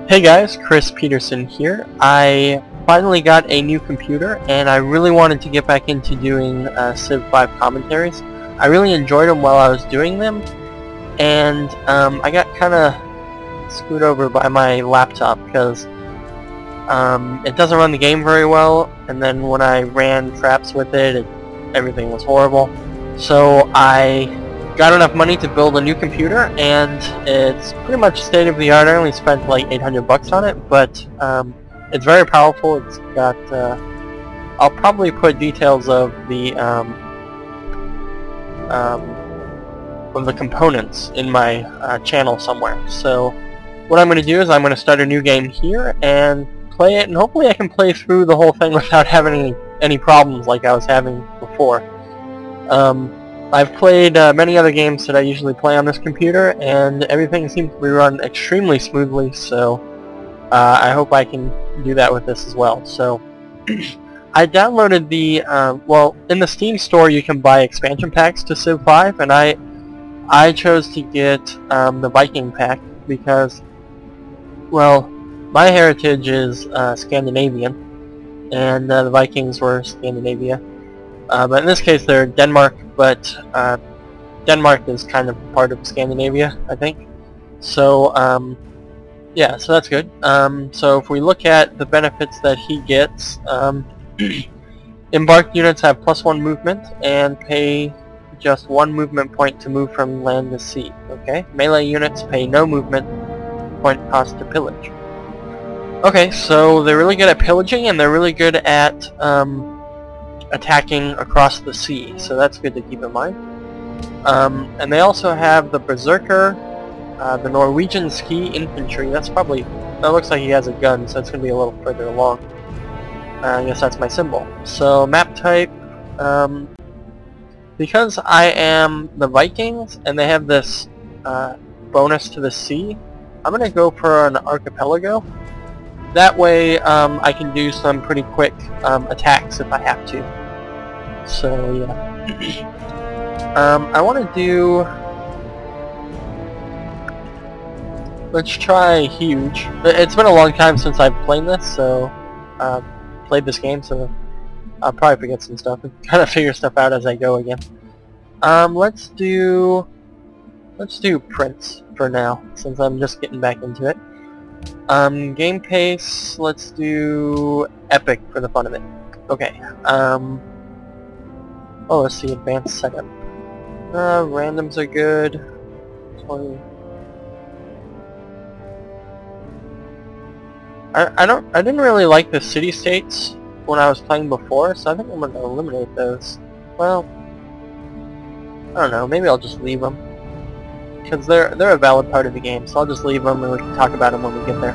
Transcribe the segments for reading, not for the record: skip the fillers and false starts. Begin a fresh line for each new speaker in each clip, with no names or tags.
Hey guys, Chris Peterson here. I finally got a new computer and I really wanted to get back into doing Civ 5 commentaries. I really enjoyed them while I was doing them, and I got kind of screwed over by my laptop because it doesn't run the game very well, and then when I ran traps with it, everything was horrible. So I got enough money to build a new computer, and it's pretty much state-of-the-art. I only spent like 800 bucks on it, but it's very powerful. It's got I'll probably put details of the components in my channel somewhere. So what I'm going to do is I'm going to start a new game here and play it, and hopefully I can play through the whole thing without having any problems like I was having before. I've played many other games that I usually play on this computer, and everything seems to be run extremely smoothly, so I hope I can do that with this as well. So I downloaded the, well, in the Steam store you can buy expansion packs to Civ 5, and I chose to get the Viking pack because, well, my heritage is Scandinavian, and the Vikings were Scandinavia. But in this case they're Denmark, but Denmark is kind of part of Scandinavia, I think. So, yeah, so that's good. So if we look at the benefits that he gets, embarked units have +1 movement and pay just 1 movement point to move from land to sea. Okay, melee units pay no movement point cost to pillage. Okay, so they're really good at pillaging, and they're really good at attacking across the sea, so that's good to keep in mind. And they also have the Berserker, the Norwegian Ski Infantry. That looks like he has a gun, so it's going to be a little further along. I guess that's my symbol. So map type, because I am the Vikings and they have this bonus to the sea, I'm going to go for an archipelago. That way I can do some pretty quick attacks if I have to. So yeah. I want to do... Let's try huge. It's been a long time since I've played this, so I'll probably forget some stuff and kind of figure stuff out as I go again. Let's do Prince for now, since I'm just getting back into it. Game pace, let's do epic for the fun of it. Okay. Oh, let's see, advanced setup. Randoms are good. 20. I didn't really like the city-states when I was playing before, so I think I'm going to eliminate those. Well, I don't know, maybe I'll just leave them, because they're a valid part of the game, so I'll just leave them and we can talk about them when we get there.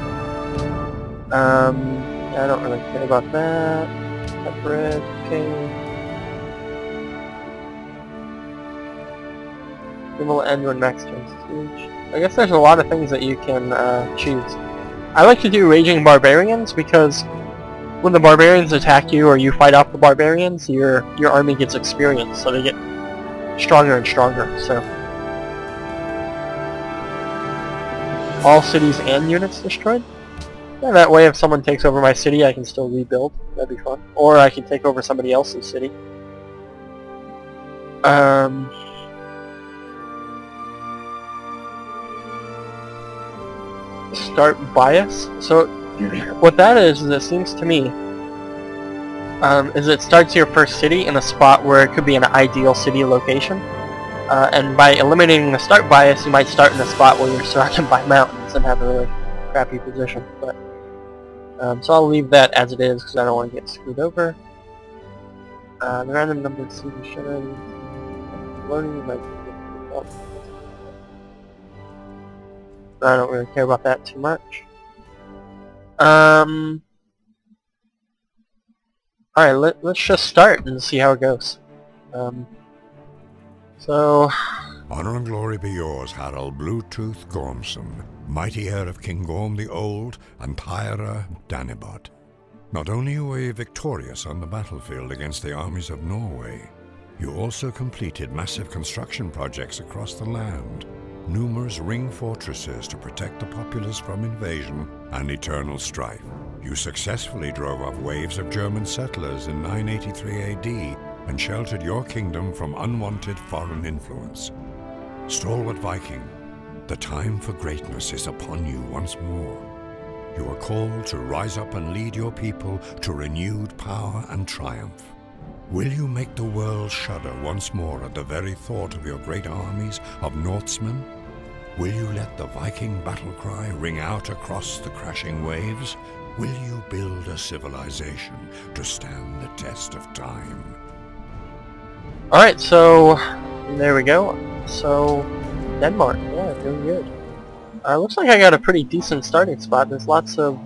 I don't really care about that. Separate, okay. It will end when max turns huge. I guess there's a lot of things that you can choose. I like to do Raging Barbarians because when the barbarians attack you or you fight off the barbarians, your army gets experience, so they get stronger and stronger. So all cities and units destroyed. Yeah, that way if someone takes over my city I can still rebuild. That'd be fun. Or I can take over somebody else's city. Start bias. So what that is it seems to me is it starts your first city in a spot where it could be an ideal city location, and by eliminating the start bias you might start in a spot where you're surrounded by mountains and have a really crappy position. But so I'll leave that as it is because I don't want to get screwed over. The random number of cities shown loading like I don't really care about that too much. Alright, let's just start and see how it goes. So...
Honor and glory be yours, Harald Bluetooth Gormson, mighty heir of King Gorm the Old and Pyra Danibot. Not only were you victorious on the battlefield against the armies of Norway, you also completed massive construction projects across the land. numerous ring fortresses to protect the populace from invasion and eternal strife. You successfully drove off waves of German settlers in 983 AD and sheltered your kingdom from unwanted foreign influence. Stalwart Viking, the time for greatness is upon you once more. You are called to rise up and lead your people to renewed power and triumph. Will you make the world shudder once more at the very thought of your great armies of Norsemen? Will you let the Viking battle cry ring out across the crashing waves? Will you build a civilization to stand the test of time?
Alright, so there we go. So Denmark, yeah, doing good. Looks like I got a pretty decent starting spot. There's lots of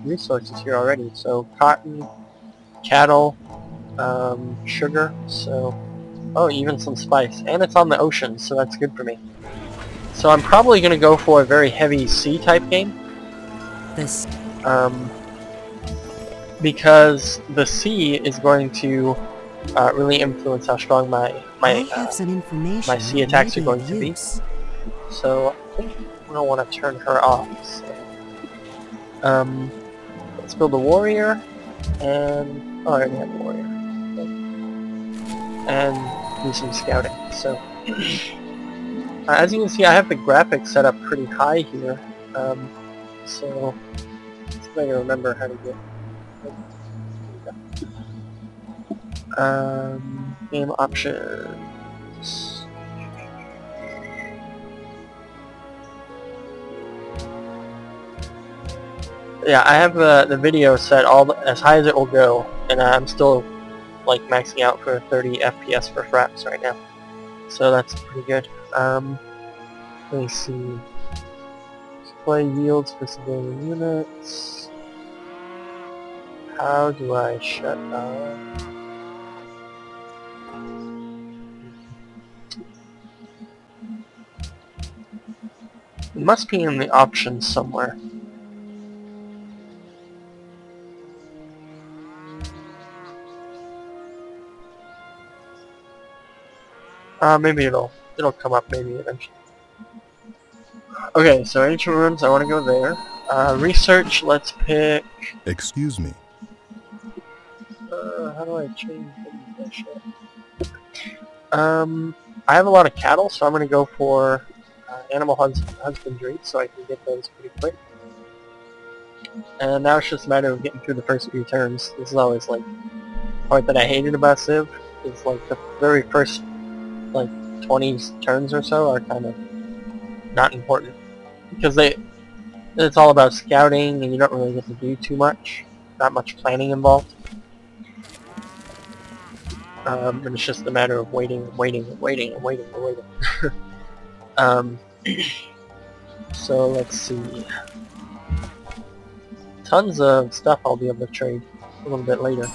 resources here already. So cotton, cattle, sugar, so even some spice, and it's on the ocean, so that's good for me. So I'm probably going to go for a very heavy sea type game, because the sea is going to really influence how strong my sea attacks are going to be. So I think I don't want to turn her off. So, let's build a warrior, and I already have a warrior. And do some scouting. So, as you can see, I have the graphics set up pretty high here. So, let's see if I can remember how to get. Game options. Yeah, I have the video set as high as it will go, and I'm still like maxing out for 30 FPS for fraps right now, so that's pretty good. Let me see. Display yields for civilian units. How do I shut up? It must be in the options somewhere. Maybe it'll come up maybe eventually. Okay, so ancient ruins, I want to go there. Research, let's pick.
Excuse me.
How do I change that shit? I have a lot of cattle, so I'm going to go for animal husbandry, so I can get those pretty quick. And now it's just a matter of getting through the first few turns. This is always like the part that I hated about Civ. Is like the very first like 20 turns or so are kind of not important because it's all about scouting and you don't really get to do too much. Not much planning involved. And it's just a matter of waiting. So let's see. Tons of stuff I'll be able to trade a little bit later.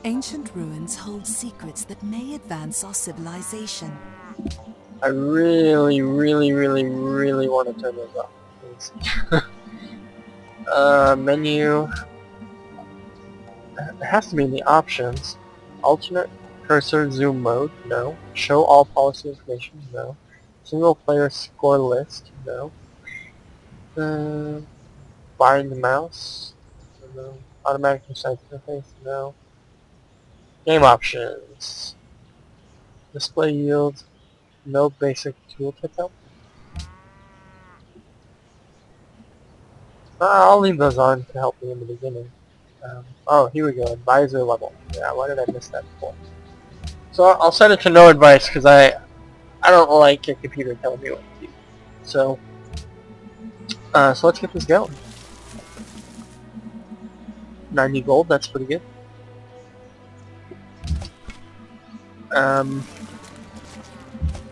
Ancient ruins hold secrets that may advance our civilization.
I really want to turn those off. Menu. It has to be in the options. Alternate cursor zoom mode, no. Show all policy information, no. Single player score list, no. Bind the mouse, no. Automatic precise interface, no. Game options. Display yields, no basic tooltip help. I'll leave those on to help me in the beginning. Oh, here we go, advisor level. Yeah, why did I miss that before? So I'll set it to no advice because I don't like a computer telling me what to do. So let's get this going. 90 gold, that's pretty good.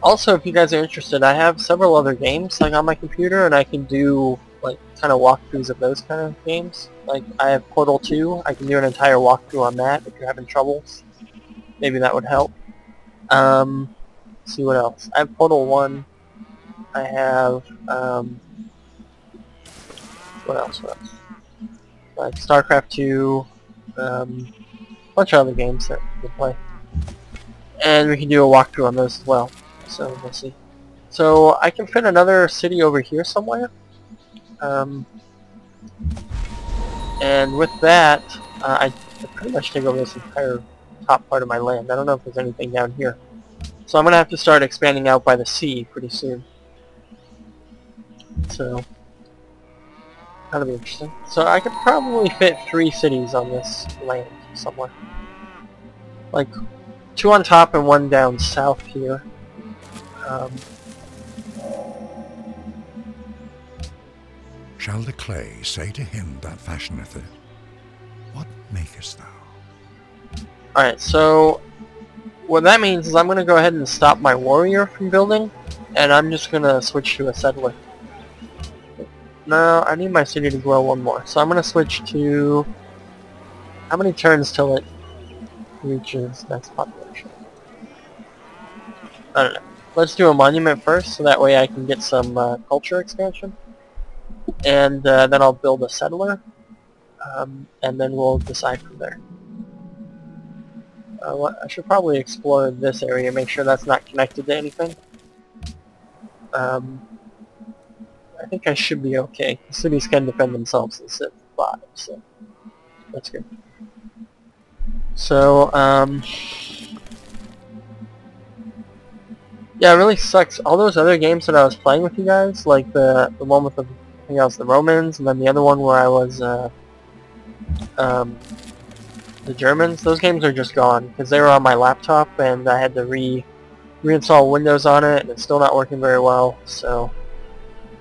Also, if you guys are interested, I have several other games like on my computer, and I can do like kind of walkthroughs of those kind of games. Like I have Portal 2, I can do an entire walkthrough on that if you're having troubles. Maybe that would help. Let's see what else. I have Portal 1. I have what else? Like StarCraft 2, a bunch of other games that we can play. And we can do a walkthrough on those as well. So we'll see. So I can fit another city over here somewhere. And with that, I pretty much take over this entire top part of my land. I don't know if there's anything down here. So I'm going to have to start expanding out by the sea pretty soon. So that'll be interesting. So I could probably fit 3 cities on this land somewhere. Like 2 on top and 1 down south here.
Shall the clay say to him that fashioneth it, what makest thou?
Alright, so what that means is I'm going to go ahead and stop my warrior from building, and I'm just going to switch to a settler. No, I need my city to grow 1 more, so I'm going to switch to... How many turns till it reaches next population? I don't know. Let's do a monument first, so that way I can get some culture expansion. And then I'll build a settler, and then we'll decide from there. I should probably explore this area, make sure that's not connected to anything. I think I should be okay. The cities can defend themselves in Civ 5, so that's good. So, yeah, it really sucks. All those other games that I was playing with you guys, like the one with the, I think I was the Romans, and then the other one where I was the Germans, those games are just gone because they were on my laptop and I had to reinstall Windows on it and it's still not working very well. So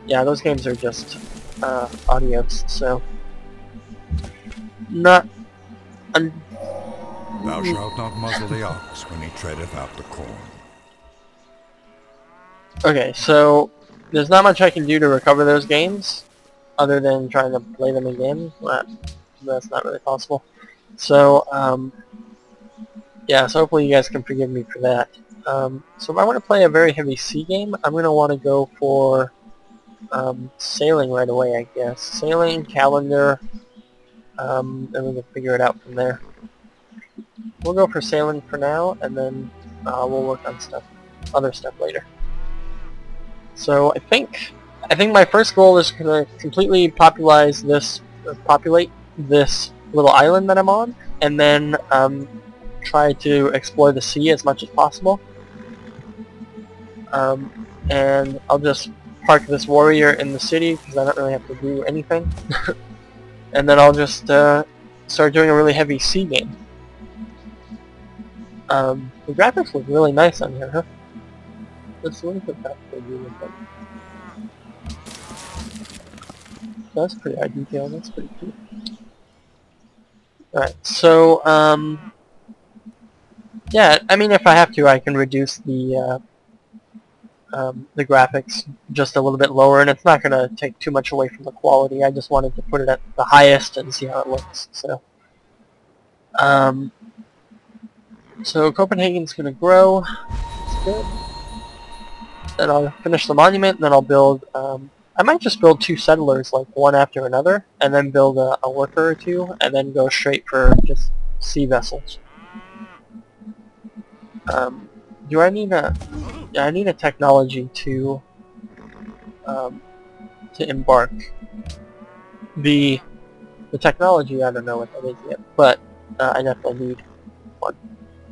yeah, those games are just adios. So not.
Thou shalt not muzzle the ox when he treadeth out the corn.
Okay, so there's not much I can do to recover those games other than trying to play them again. Well, that's not really possible. So, yeah, so hopefully you guys can forgive me for that. So if I want to play a very heavy sea game, I'm going to want to go for sailing right away, I guess. Sailing, calendar, and we can figure it out from there. We'll go for sailing for now, and then we'll work on other stuff later. So I think my first goal is to completely populate this little island that I'm on, and then try to explore the sea as much as possible. And I'll just park this warrior in the city because I don't really have to do anything. And then I'll just start doing a really heavy sea game. The graphics look really nice on here, huh? Let's look at that for you. That's pretty high detail, that's pretty cool. Alright, so, yeah, I mean, if I have to, I can reduce the graphics just a little bit lower, and it's not going to take too much away from the quality. I just wanted to put it at the highest and see how it looks, so. So Copenhagen's going to grow. That's good. Then I'll finish the monument, and then I'll build, I might just build 2 settlers, like one after another, and then build a worker or 2, and then go straight for just sea vessels. Do I need a... Yeah, I need a technology to embark. The technology, I don't know what that is yet, but I definitely need one.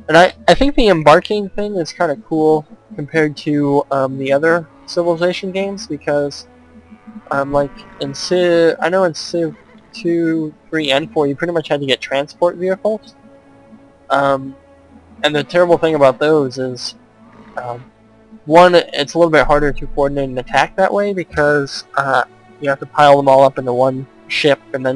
And I think the embarking thing is kind of cool compared to the other Civilization games, because like in Civ, I know in Civ 2, 3, and 4 you pretty much had to get transport vehicles. And the terrible thing about those is, one, it's a little bit harder to coordinate an attack that way because you have to pile them all up into one ship and then